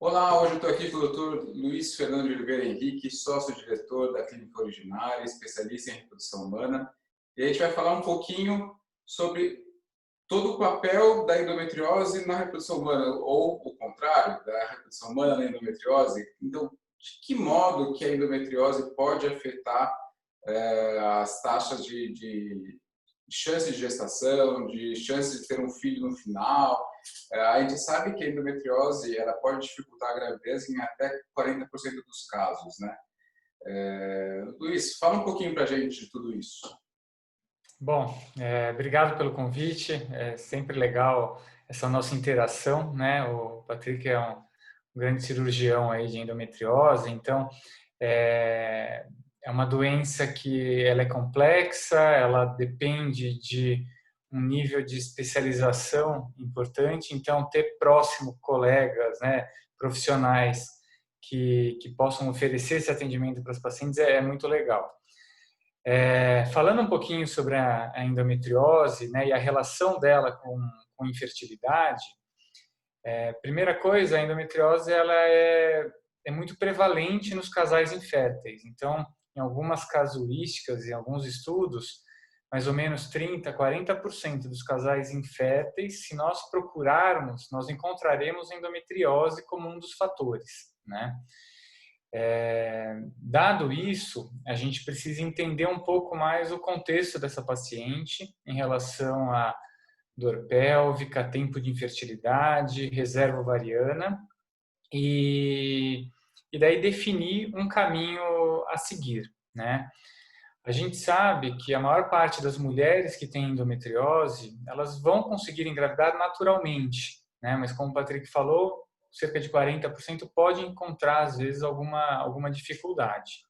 Olá, hoje eu estou aqui com o Dr. Luiz Fernando de Oliveira Henrique, sócio-diretor da Clínica Originária, especialista em reprodução humana. E a gente vai falar um pouquinho sobre todo o papel da endometriose na reprodução humana, ou o contrário, da reprodução humana na endometriose. Então, de que modo que a endometriose pode afetar as taxas de chance de gestação, de chance de ter um filho no final? A gente sabe que a endometriose ela pode dificultar a gravidez em até 40% dos casos, né? Luiz, fala um pouquinho para a gente de tudo isso. Bom, obrigado pelo convite. É sempre legal essa nossa interação, né? O Patrick é um grande cirurgião aí de endometriose, então é uma doença que ela é complexa, ela depende de um nível de especialização importante, então ter próximo colegas, né, profissionais que possam oferecer esse atendimento para os pacientes é muito legal. Falando um pouquinho sobre a endometriose, né, e a relação dela com infertilidade, primeira coisa, a endometriose ela é muito prevalente nos casais inférteis. Então, em algumas casuísticas, em alguns estudos, mais ou menos 30, 40% dos casais inférteis, se nós procurarmos, nós encontraremos endometriose como um dos fatores, né? Dado isso, a gente precisa entender um pouco mais o contexto dessa paciente em relação a dor pélvica, tempo de infertilidade, reserva ovariana e daí definir um caminho a seguir, né? A gente sabe que a maior parte das mulheres que têm endometriose, elas vão conseguir engravidar naturalmente, né? Mas como o Patrick falou, cerca de 40% pode encontrar, às vezes, alguma dificuldade.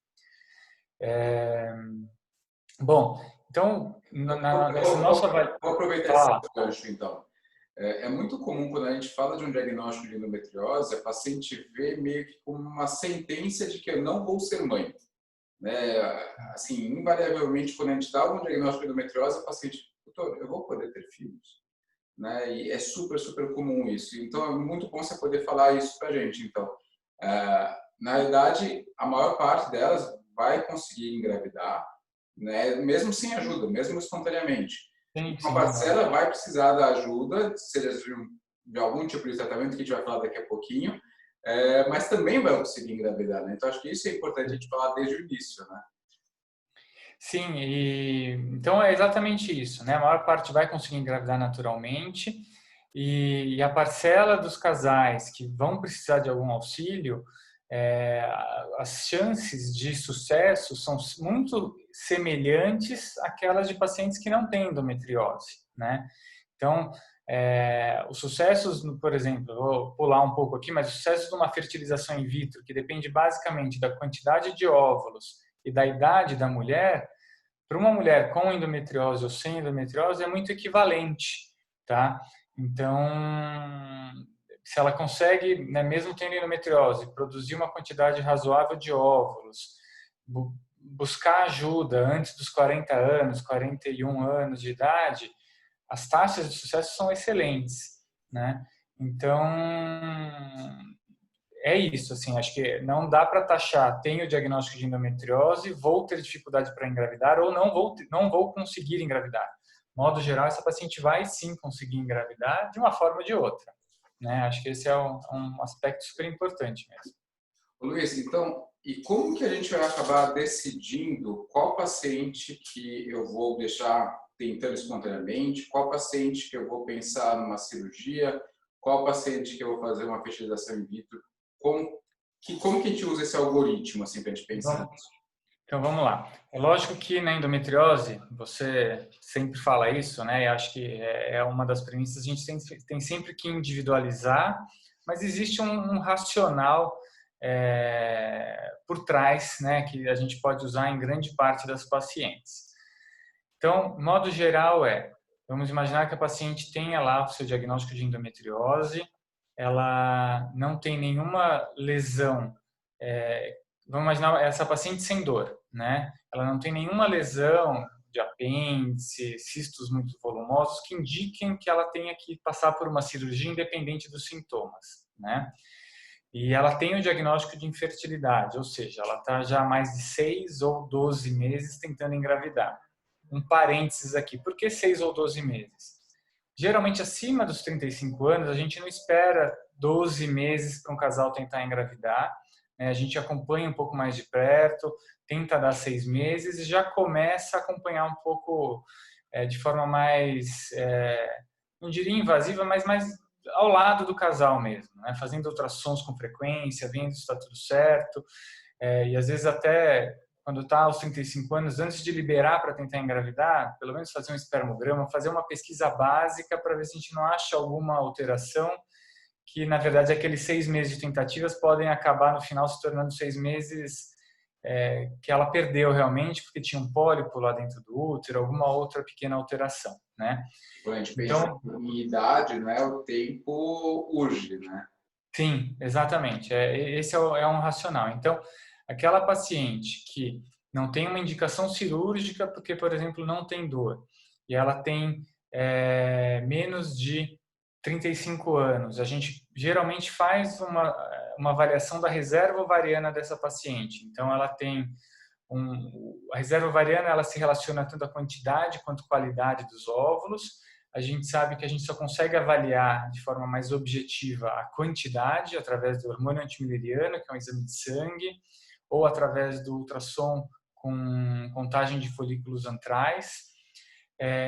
Bom, então, nessa nossa avaliação... Vou aproveitar esse gancho, então. É muito comum, quando a gente fala de um diagnóstico de endometriose, a paciente vê meio que como uma sentença de que eu não vou ser mãe, né? Assim, invariavelmente, quando a gente dá um diagnóstico de endometriose, a paciente, doutor, eu vou poder ter filhos? Né? E é super, super comum isso. Então, é muito bom você poder falar isso para a gente. Então, na realidade, a maior parte delas vai conseguir engravidar, né? Mesmo sem ajuda, mesmo espontaneamente. Sim, Uma sim, parcela vai precisar da ajuda, seja de algum tipo de tratamento que a gente vai falar daqui a pouquinho, mas também vai conseguir engravidar, né? Então, acho que isso é importante a gente falar desde o início, né? Sim, então é exatamente isso, né? A maior parte vai conseguir engravidar naturalmente e a parcela dos casais que vão precisar de algum auxílio, as chances de sucesso são muito semelhantes àquelas de pacientes que não têm endometriose, né? Então, os sucessos, por exemplo, vou pular um pouco aqui, mas os sucessos de uma fertilização in vitro, que depende basicamente da quantidade de óvulos e da idade da mulher, para uma mulher com endometriose ou sem endometriose é muito equivalente, tá? Então, se ela consegue, né, mesmo tendo endometriose, produzir uma quantidade razoável de óvulos, buscar ajuda antes dos 40 anos, 41 anos de idade, as taxas de sucesso são excelentes, né? Então, é isso, assim, acho que não dá para taxar, tenho o diagnóstico de endometriose, vou ter dificuldade para engravidar ou não vou conseguir engravidar. De modo geral, essa paciente vai sim conseguir engravidar de uma forma ou de outra, né? Acho que esse é um aspecto super importante mesmo. Luiz, então, e como que a gente vai acabar decidindo qual paciente que eu vou deixar tentando espontaneamente, qual paciente que eu vou pensar numa cirurgia, qual paciente que eu vou fazer uma fertilização in vitro? Como que a gente usa esse algoritmo assim, para a gente pensar nisso? Então vamos lá. É lógico que na endometriose, você sempre fala isso, né? E acho que é uma das premissas, a gente tem sempre que individualizar, mas existe um racional por trás, né? Que a gente pode usar em grande parte das pacientes. Então, modo geral vamos imaginar que a paciente tenha lá o seu diagnóstico de endometriose, ela não tem nenhuma lesão, vamos imaginar essa paciente sem dor, né? Ela não tem nenhuma lesão de apêndice, cistos muito volumosos que indiquem que ela tenha que passar por uma cirurgia independente dos sintomas, né? E ela tem o diagnóstico de infertilidade, ou seja, ela está já há mais de 6 ou 12 meses tentando engravidar. Um parênteses aqui, por que 6 ou 12 meses? Geralmente, acima dos 35 anos, a gente não espera 12 meses para um casal tentar engravidar, né? A gente acompanha um pouco mais de perto, tenta dar 6 meses e já começa a acompanhar um pouco de forma mais, não diria invasiva, mas mais ao lado do casal mesmo, né? Fazendo ultrassons com frequência, vendo se está tudo certo, e às vezes até quando está aos 35 anos, antes de liberar para tentar engravidar, pelo menos fazer um espermograma, fazer uma pesquisa básica para ver se a gente não acha alguma alteração que, na verdade, aqueles 6 meses de tentativas podem acabar no final se tornando 6 meses que ela perdeu realmente, porque tinha um pólipo lá dentro do útero, alguma outra pequena alteração, né? Quando a gente pensa em idade, né, o tempo urge, né? Sim, exatamente. Esse é um racional. Então, aquela paciente que não tem uma indicação cirúrgica, porque, por exemplo, não tem dor, e ela tem menos de 35 anos, a gente geralmente faz uma avaliação da reserva ovariana dessa paciente. Então, ela tem a reserva ovariana, ela se relaciona tanto à quantidade quanto à qualidade dos óvulos. A gente sabe que a gente só consegue avaliar de forma mais objetiva a quantidade através do hormônio antimileriano, que é um exame de sangue, ou através do ultrassom com contagem de folículos antrais.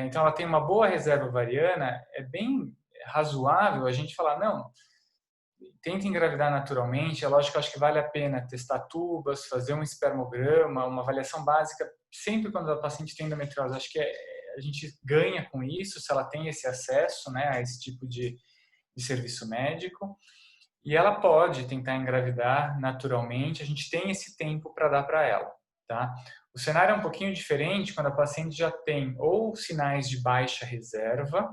Então, ela tem uma boa reserva ovariana, é bem razoável a gente falar, não, tenta engravidar naturalmente, é lógico que eu acho que vale a pena testar tubas, fazer um espermograma, uma avaliação básica, sempre quando a paciente tem endometriose. Acho que a gente ganha com isso, se ela tem esse acesso, né, a esse tipo de serviço médico. E ela pode tentar engravidar naturalmente, a gente tem esse tempo para dar para ela, tá? O cenário é um pouquinho diferente quando a paciente já tem ou sinais de baixa reserva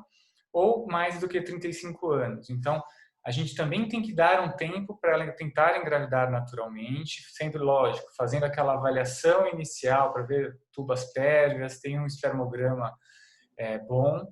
ou mais do que 35 anos. Então, a gente também tem que dar um tempo para ela tentar engravidar naturalmente, sempre lógico, fazendo aquela avaliação inicial para ver tubas pérvias, tem um espermograma bom,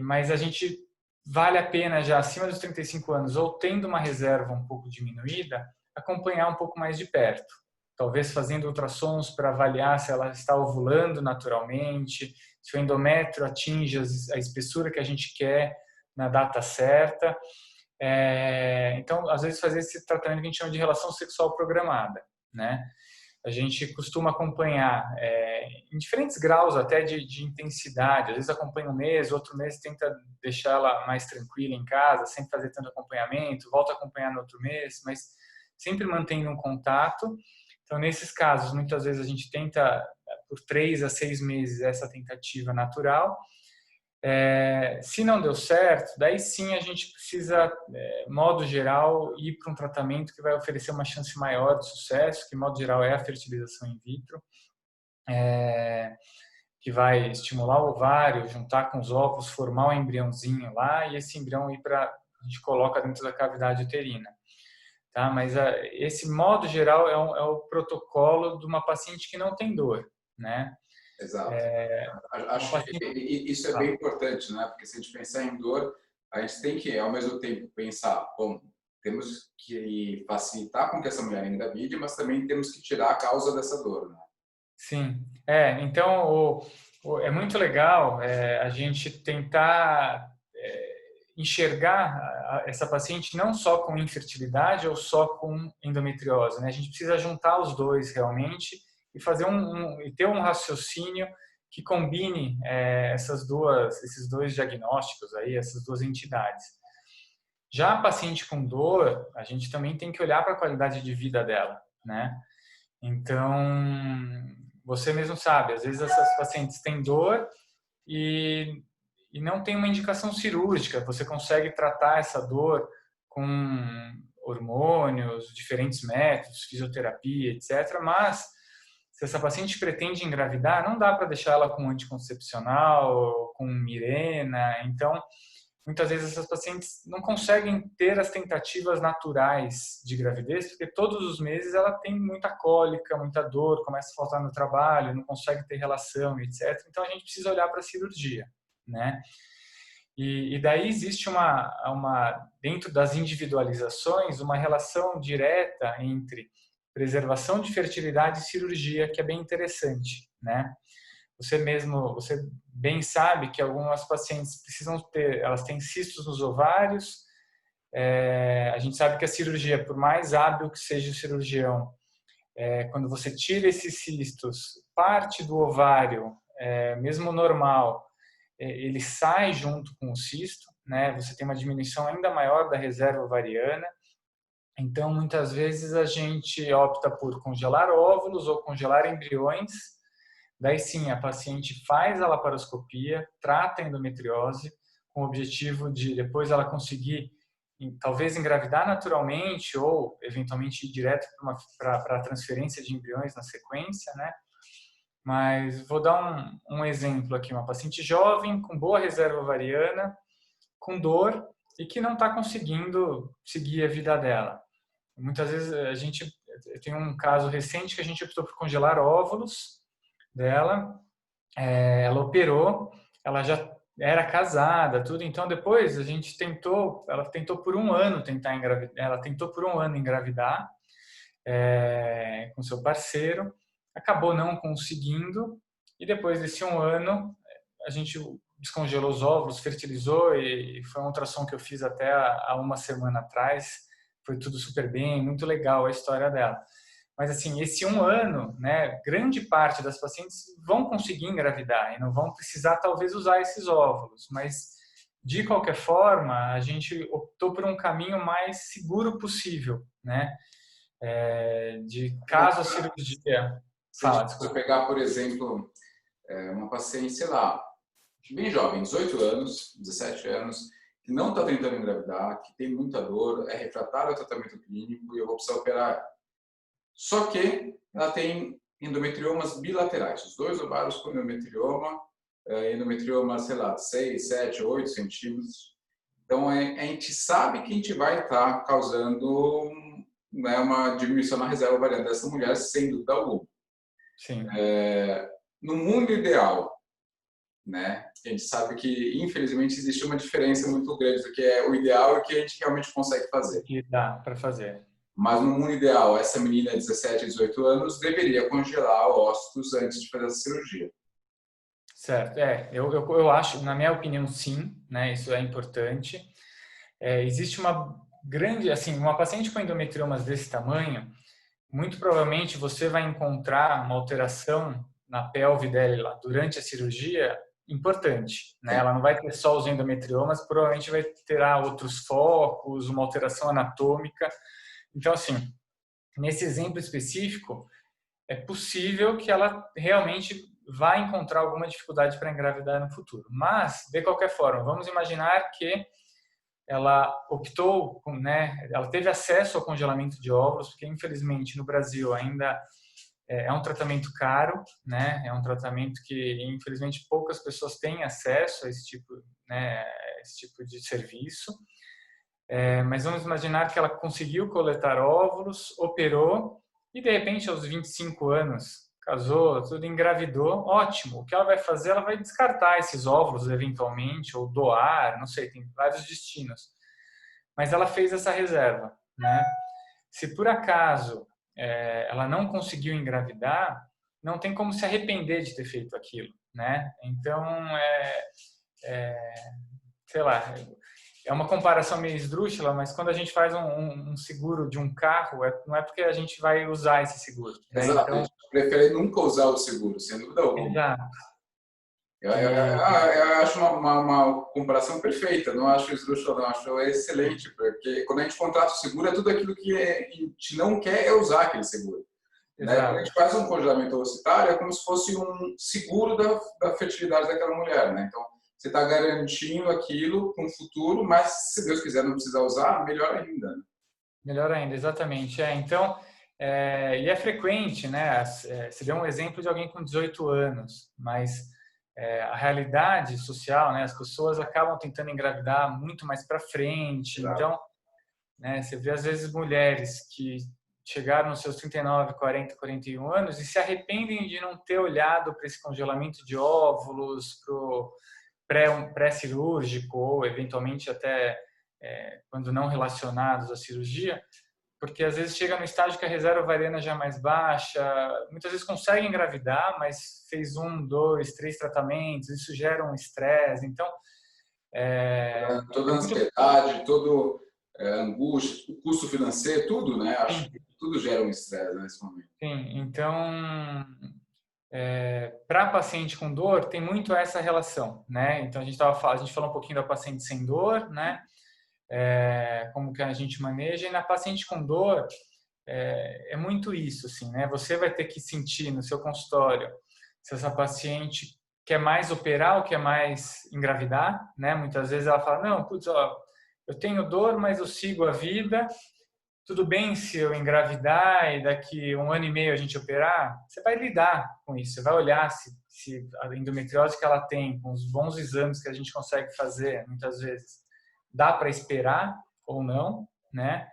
mas a gente vale a pena já acima dos 35 anos ou tendo uma reserva um pouco diminuída, acompanhar um pouco mais de perto. Talvez fazendo ultrassons para avaliar se ela está ovulando naturalmente, se o endométrio atinge a espessura que a gente quer na data certa. Então, às vezes, fazer esse tratamento que a gente chama de relação sexual programada, né? A gente costuma acompanhar em diferentes graus até de intensidade. Às vezes acompanha um mês, outro mês tenta deixar ela mais tranquila em casa, sem fazer tanto acompanhamento, volta a acompanhar no outro mês, mas sempre mantendo um contato. Então, nesses casos, muitas vezes a gente tenta, por 3 a 6 meses, essa tentativa natural. Se não deu certo, daí sim a gente precisa, modo geral, ir para um tratamento que vai oferecer uma chance maior de sucesso, que, modo geral, é a fertilização in vitro, que vai estimular o ovário, juntar com os óvulos, formar um embriãozinho lá e esse embrião a gente coloca dentro da cavidade uterina. Tá? Mas esse modo geral é o protocolo de uma paciente que não tem dor, né? Exato. Acho que isso é bem importante, né? Porque se a gente pensar em dor, a gente tem que, ao mesmo tempo, pensar, bom, temos que facilitar com que essa mulher engravide, mas também temos que tirar a causa dessa dor, né? Sim. Então, é muito legal a gente tentar enxergar essa paciente não só com infertilidade ou só com endometriose, né? A gente precisa juntar os dois realmente e fazer e ter um raciocínio que combine esses dois diagnósticos aí, essas duas entidades. Já a paciente com dor, a gente também tem que olhar para a qualidade de vida dela, né? Então, você mesmo sabe, às vezes essas pacientes têm dor e não tem uma indicação cirúrgica. Você consegue tratar essa dor com hormônios, diferentes métodos, fisioterapia, etc. Mas, se essa paciente pretende engravidar, não dá para deixar ela com anticoncepcional, com Mirena. Então, muitas vezes essas pacientes não conseguem ter as tentativas naturais de gravidez, porque todos os meses ela tem muita cólica, muita dor, começa a faltar no trabalho, não consegue ter relação, etc. Então, a gente precisa olhar para a cirurgia, né? E daí existe dentro das individualizações, uma relação direta entre preservação de fertilidade e cirurgia, que é bem interessante, né? Você bem sabe que algumas pacientes elas têm cistos nos ovários. A gente sabe que a cirurgia, por mais hábil que seja o cirurgião, quando você tira esses cistos, parte do ovário, mesmo normal, ele sai junto com o cisto, né? Você tem uma diminuição ainda maior da reserva ovariana. Então, muitas vezes a gente opta por congelar óvulos ou congelar embriões. Daí sim, a paciente faz a laparoscopia, trata a endometriose, com o objetivo de depois ela conseguir talvez engravidar naturalmente ou eventualmente ir direto para a transferência de embriões na sequência, né? Mas vou dar um exemplo aqui, uma paciente jovem com boa reserva ovariana, com dor e que não está conseguindo seguir a vida dela. Muitas vezes tem um caso recente que a gente optou por congelar óvulos dela, ela operou, ela já era casada, tudo, então depois a gente ela tentou por um ano engravidar com seu parceiro, acabou não conseguindo e depois desse um ano a gente descongelou os óvulos, fertilizou e foi um ultrassom que eu fiz até há uma semana atrás, foi tudo super bem, muito legal a história dela. Mas assim, esse um ano, né, grande parte das pacientes vão conseguir engravidar e não vão precisar talvez usar esses óvulos, mas de qualquer forma a gente optou por um caminho mais seguro possível, né? De caso a cirurgia. Se a gente pegar, por exemplo, uma paciente, sei lá, bem jovem, 18 anos, 17 anos, que não está tentando engravidar, que tem muita dor, é refratária ao tratamento clínico e eu vou precisar operar. Só que ela tem endometriomas bilaterais, os dois ovários com endometrioma, sei lá, 6, 7, 8 centímetros. Então, a gente sabe que a gente vai estar causando uma diminuição na reserva ovariana dessa mulher, sem dúvida alguma. Sim. No mundo ideal, né, a gente sabe que, infelizmente, existe uma diferença muito grande do que é o ideal e o que a gente realmente consegue fazer. Que dá para fazer. Mas no mundo ideal, essa menina de 17, 18 anos deveria congelar ócitos antes de fazer a cirurgia. Certo, eu acho, na minha opinião, sim, né, isso é importante. Existe uma grande, assim, uma paciente com endometriomas desse tamanho, muito provavelmente você vai encontrar uma alteração na pelve dela durante a cirurgia importante, né? Ela não vai ter só os endometriomas, provavelmente vai ter outros focos, uma alteração anatômica. Então, assim, nesse exemplo específico, é possível que ela realmente vá encontrar alguma dificuldade para engravidar no futuro. Mas, de qualquer forma, vamos imaginar que ela optou, né, ela teve acesso ao congelamento de óvulos, porque infelizmente no Brasil ainda é um tratamento caro, né, é um tratamento que infelizmente poucas pessoas têm acesso a esse tipo, né, esse tipo de serviço. Mas vamos imaginar que ela conseguiu coletar óvulos, operou e de repente aos 25 anos casou, tudo engravidou, ótimo. O que ela vai fazer? Ela vai descartar esses óvulos eventualmente ou doar, não sei, tem vários destinos. Mas ela fez essa reserva, né? Se por acaso ela não conseguiu engravidar, não tem como se arrepender de ter feito aquilo, né? Então, sei lá, é uma comparação meio esdrúxula, mas quando a gente faz um seguro de um carro, não é porque a gente vai usar esse seguro. Né? Exato, então, a gente prefere nunca usar o seguro, sem dúvida alguma. Exato. Eu acho uma comparação perfeita, não acho esdrúxula, não, acho excelente, porque quando a gente contrata o seguro, é tudo aquilo que a gente não quer é usar aquele seguro. Né? Quando a gente faz um congelamento ovocitário, é como se fosse um seguro da fertilidade daquela mulher. Né? Então, você está garantindo aquilo para um futuro, mas se Deus quiser não precisar usar, melhor ainda. Né? Melhor ainda, exatamente. Então, e é frequente, né? Você deu um exemplo de alguém com 18 anos, mas a realidade social, né? As pessoas acabam tentando engravidar muito mais para frente. Claro. Então, né? Você vê às vezes mulheres que chegaram nos seus 39, 40, 41 anos e se arrependem de não ter olhado para esse congelamento de óvulos, pré-cirúrgico ou eventualmente até quando não relacionados à cirurgia, porque às vezes chega no estágio que a reserva ovariana já é mais baixa, muitas vezes consegue engravidar, mas fez 1, 2, 3 tratamentos, isso gera um estresse, então Toda é a muito... ansiedade, todo angústia, o custo financeiro, tudo, né? Acho Sim, que tudo gera um estresse nesse momento. sim. Então, para paciente com dor, tem muito essa relação, né? Então, a gente falou um pouquinho da paciente sem dor, né? Como que a gente maneja, e na paciente com dor, é muito isso, assim, né? Você vai ter que sentir no seu consultório se essa paciente quer mais operar ou quer mais engravidar, né? Muitas vezes ela fala, não, putz, ó, eu tenho dor, mas eu sigo a vida, tudo bem se eu engravidar e daqui 1 ano e meio a gente operar? Você vai lidar com isso, você vai olhar se a endometriose que ela tem, com os bons exames que a gente consegue fazer, muitas vezes, dá para esperar ou não, né?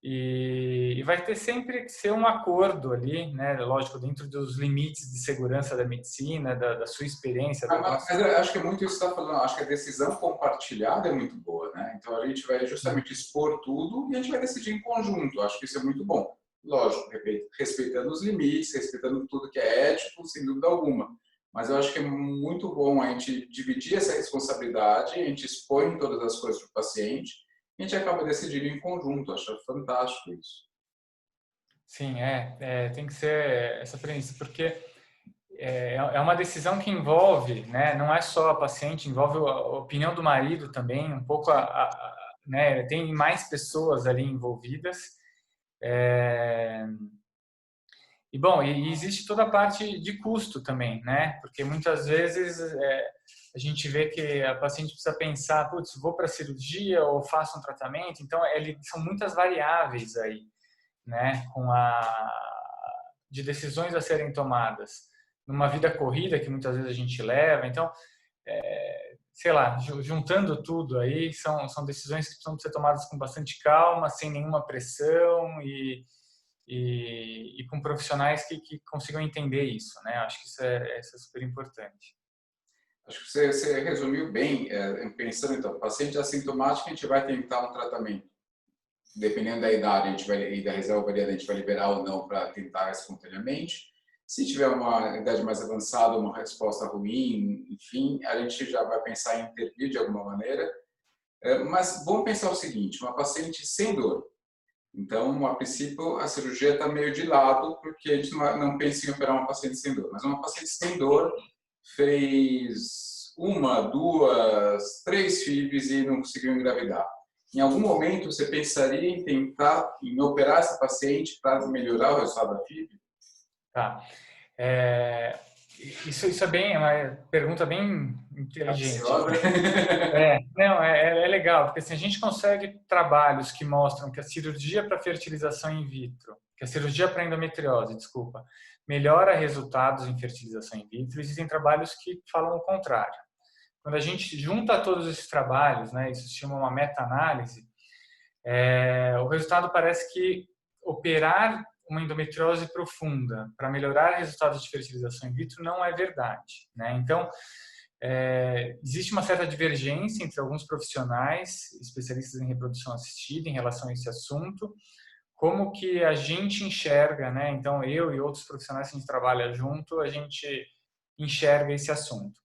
E vai ter sempre que ser um acordo ali, né? Lógico, dentro dos limites de segurança da medicina, da sua experiência, da nossa. Mas eu acho que é muito isso que você está falando. Acho que a decisão compartilhada é muito boa, né? Então a gente vai justamente expor tudo e a gente vai decidir em conjunto. Acho que isso é muito bom. Lógico, respeitando os limites, respeitando tudo que é ético, sem dúvida alguma. Mas eu acho que é muito bom a gente dividir essa responsabilidade, a gente expõe todas as coisas para o paciente e a gente acaba decidindo em conjunto. Acho fantástico isso. Sim, tem que ser essa premissa, porque é uma decisão que envolve, né? Não é só a paciente, envolve a opinião do marido também, um pouco né? Tem mais pessoas ali envolvidas. E bom, e existe toda a parte de custo também, né? Porque muitas vezes a gente vê que a paciente precisa pensar, putz, vou para a cirurgia ou faço um tratamento. Então, são muitas variáveis aí, né? De decisões a serem tomadas numa vida corrida que muitas vezes a gente leva. Então, sei lá, juntando tudo aí, são decisões que precisam ser tomadas com bastante calma, sem nenhuma pressão e com profissionais que consigam entender isso, né? Acho que isso é super importante. Acho que você resumiu bem, pensando então, paciente assintomático, a gente vai tentar um tratamento. Dependendo da idade e da reserva ovariana, a gente vai liberar ou não para tentar espontaneamente. Se tiver uma idade mais avançada, uma resposta ruim, enfim, a gente já vai pensar em intervir de alguma maneira. Mas vamos pensar o seguinte, uma paciente sem dor. Então, a princípio, a cirurgia está meio de lado, porque a gente não pensa em operar uma paciente sem dor. Mas uma paciente sem dor fez 1, 2, 3 FIVs e não conseguiu engravidar. Em algum momento, você pensaria em tentar operar essa paciente para melhorar o resultado da FIV? Tá. Isso é uma pergunta bem inteligente. Não, é legal, porque assim, a gente consegue trabalhos que mostram que a cirurgia para fertilização in vitro, que a cirurgia para endometriose, desculpa, melhora resultados em fertilização in vitro. Existem trabalhos que falam o contrário. Quando a gente junta todos esses trabalhos, né, isso se chama uma meta-análise, o resultado parece que operar uma endometriose profunda para melhorar resultados de fertilização in vitro não é verdade, né? Então, existe uma certa divergência entre alguns profissionais, especialistas em reprodução assistida, em relação a esse assunto, como que a gente enxerga, né? Então, eu e outros profissionais que a gente trabalha junto, a gente enxerga esse assunto.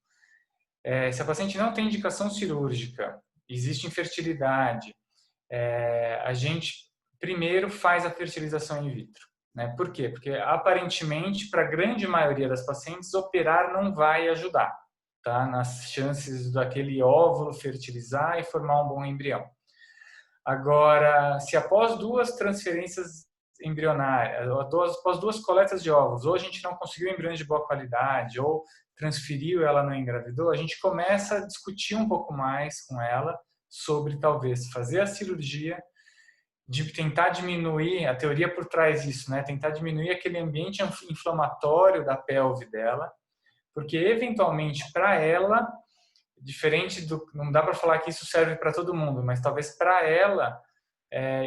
Se a paciente não tem indicação cirúrgica, existe infertilidade, a gente primeiro faz a fertilização in vitro. Né? Por quê? Porque aparentemente, para a grande maioria das pacientes, operar não vai ajudar, tá? Nas chances daquele óvulo fertilizar e formar um bom embrião. Agora, se após 2 transferências embrionárias, após 2 coletas de óvulos, ou a gente não conseguiu embriões de boa qualidade, ou transferiu e ela não engravidou, a gente começa a discutir um pouco mais com ela sobre talvez fazer a cirurgia, de tentar diminuir, a teoria por trás disso, né? Tentar diminuir aquele ambiente inflamatório da pelve dela, porque eventualmente para ela, diferente do, não dá para falar que isso serve para todo mundo, mas talvez para ela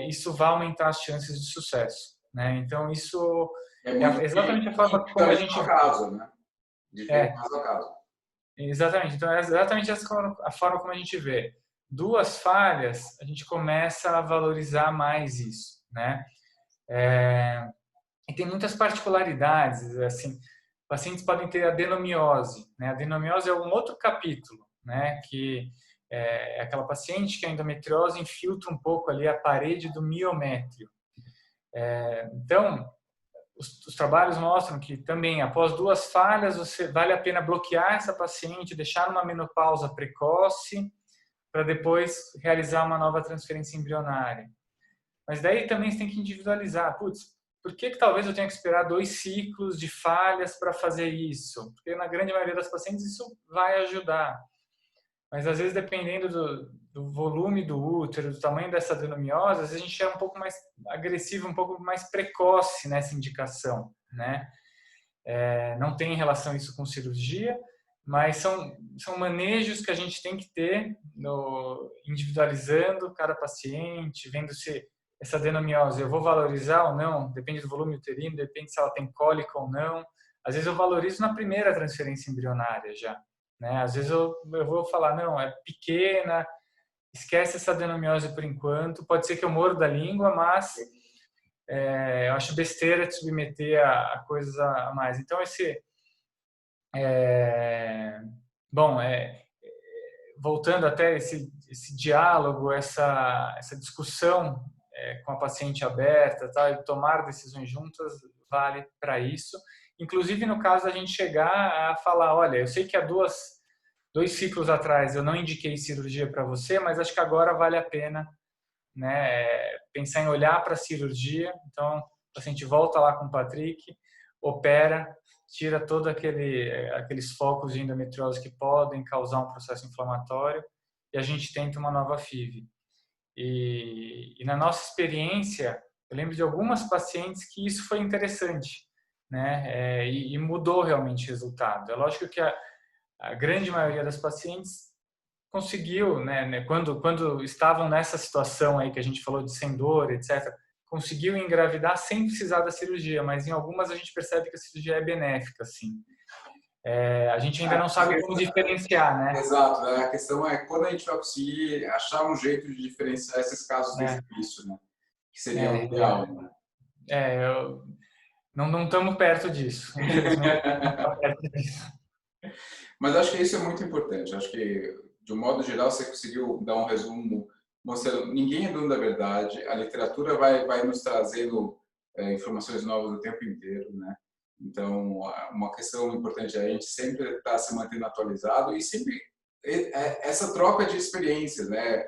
isso vai aumentar as chances de sucesso, né? Então isso É muito exatamente a forma como a gente caso, né? De caso a caso. Exatamente. Então, é exatamente a forma como a gente vê. Duas falhas, a gente começa a valorizar mais isso, né? E tem muitas particularidades, assim, pacientes podem ter adenomiose, né? A adenomiose é um outro capítulo, né? Que é aquela paciente que a endometriose infiltra um pouco ali a parede do miométrio. Então, os trabalhos mostram que também após duas falhas vale a pena bloquear essa paciente, deixar numa menopausa precoce para depois realizar uma nova transferência embrionária. Mas daí também você tem que individualizar. Putz, por que talvez eu tenha que esperar 2 ciclos de falhas para fazer isso? Porque na grande maioria das pacientes isso vai ajudar. Mas às vezes, dependendo do volume do útero, do tamanho dessa adenomiose, às vezes a gente é um pouco mais agressivo, um pouco mais precoce nessa indicação, né? Não tem relação isso com cirurgia, mas são manejos que a gente tem que ter individualizando cada paciente, vendo se essa adenomiose eu vou valorizar ou não, depende do volume uterino, depende se ela tem cólica ou não. Às vezes eu valorizo na primeira transferência embrionária já, né? Às vezes eu vou falar, não, é pequena, esquece essa adenomiose por enquanto, pode ser que eu morda a língua, mas eu acho besteira de submeter a coisas a mais. Então, bom, voltando até esse diálogo, essa discussão com a paciente aberta, tá, e tomar decisões juntas vale para isso. Inclusive, no caso a gente chegar a falar, olha, eu sei que há 2 ciclos atrás eu não indiquei cirurgia para você, mas acho que agora vale a pena, né, pensar em olhar para a cirurgia. Então, o paciente volta lá com o Patrick, opera, tira todos aqueles focos de endometriose que podem causar um processo inflamatório e a gente tenta uma nova FIV. E na nossa experiência, eu lembro de algumas pacientes que isso foi interessante, né? E mudou realmente o resultado. É lógico que a grande maioria das pacientes conseguiu, né, quando estavam nessa situação aí que a gente falou de sem dor, etc., conseguiu engravidar sem precisar da cirurgia, mas em algumas a gente percebe que a cirurgia é benéfica, assim. A gente ainda não sabe como diferenciar, né? Exato, né? A questão é quando a gente vai conseguir achar um jeito de diferenciar esses casos desde o início, né? Que seria o ideal, né? Não estamos perto disso, infelizmente. Não estamos perto disso. Mas acho que isso é muito importante. Acho que, de um modo geral, você conseguiu dar um resumo mostrando ninguém é dono da verdade. A literatura vai nos trazendo informações novas o tempo inteiro, né? Então, uma questão importante é a gente sempre estar se mantendo atualizado e sempre essa troca de experiências, né?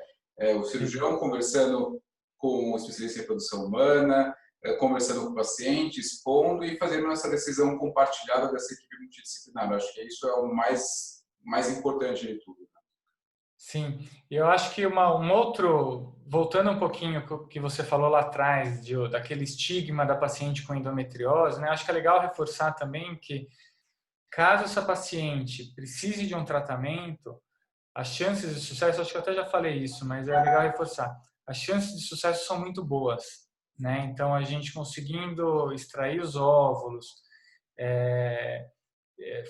O cirurgião conversando com o especialista em reprodução humana, conversando com o paciente, expondo e fazendo essa decisão compartilhada dessa equipe multidisciplinar. Eu acho que isso é o mais importante de tudo. Sim, eu acho que um outro, voltando um pouquinho o que você falou lá atrás, daquele estigma da paciente com endometriose, né? Acho que é legal reforçar também que, caso essa paciente precise de um tratamento, as chances de sucesso, acho que eu até já falei isso, mas é legal reforçar, as chances de sucesso são muito boas, né? Então, a gente conseguindo extrair os óvulos,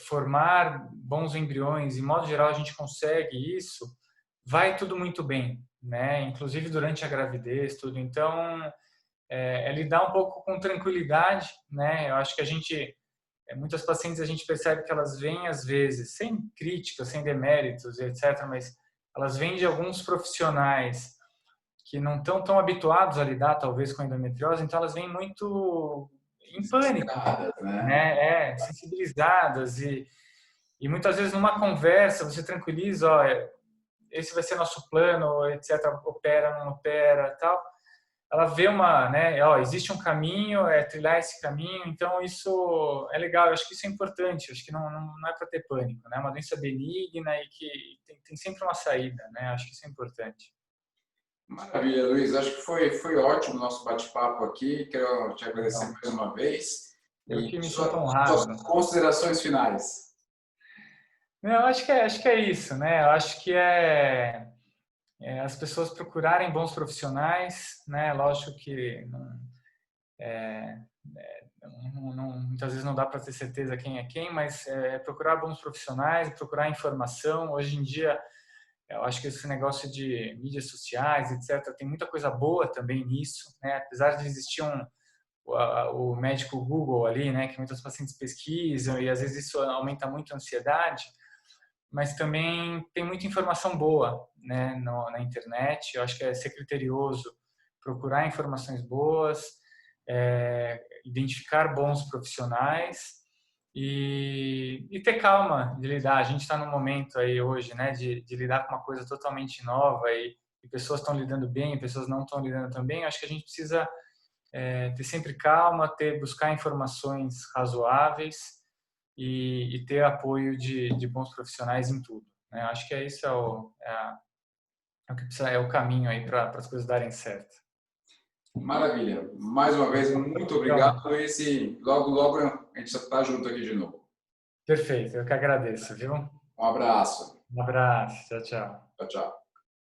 formar bons embriões, em modo geral a gente consegue isso, vai tudo muito bem, né? Inclusive durante a gravidez, tudo. Então, lidar um pouco com tranquilidade, né? Eu acho que muitas pacientes a gente percebe que elas vêm às vezes sem críticas, sem deméritos, etc., mas elas vêm de alguns profissionais que não estão tão habituados a lidar talvez com endometriose, então elas vêm muito em pânico, né? Sensibilizadas e muitas vezes numa conversa você tranquiliza, ó, esse vai ser nosso plano, etc., opera, não opera, tal. Ela vê né, ó, existe um caminho, trilhar esse caminho, então isso é legal, eu acho que isso é importante, eu acho que não é para ter pânico, né? É uma doença benigna e que tem sempre uma saída, né? Acho que isso é importante. Maravilha, Luiz. Acho que foi ótimo o nosso bate-papo aqui. Quero te agradecer mais uma vez. Eu E que me sinto suas honrado. considerações finais. Não, eu acho que é isso, né? Eu acho que as pessoas procurarem bons profissionais, né? Lógico que Muitas vezes não dá para ter certeza quem é quem, mas procurar bons profissionais, procurar informação. Hoje em dia, eu acho que esse negócio de mídias sociais, etc., tem muita coisa boa também nisso, né? Apesar de existir o médico Google ali, né, que muitos pacientes pesquisam e às vezes isso aumenta muito a ansiedade, mas também tem muita informação boa, né, na internet. Eu acho que é ser criterioso, procurar informações boas, identificar bons profissionais e ter calma de lidar. A gente está num momento aí hoje, né, de lidar com uma coisa totalmente nova e pessoas estão lidando bem, pessoas não estão lidando tão bem. Eu acho que a gente precisa ter sempre calma, buscar informações razoáveis e ter apoio de bons profissionais em tudo, né? Acho que isso o que precisa, é o caminho aí para as coisas darem certo. Maravilha. Mais uma vez, muito obrigado, Luiz, e logo, logo a gente está junto aqui de novo. Perfeito, eu que agradeço, viu? Um abraço. Um abraço, tchau, tchau. Tchau, tchau.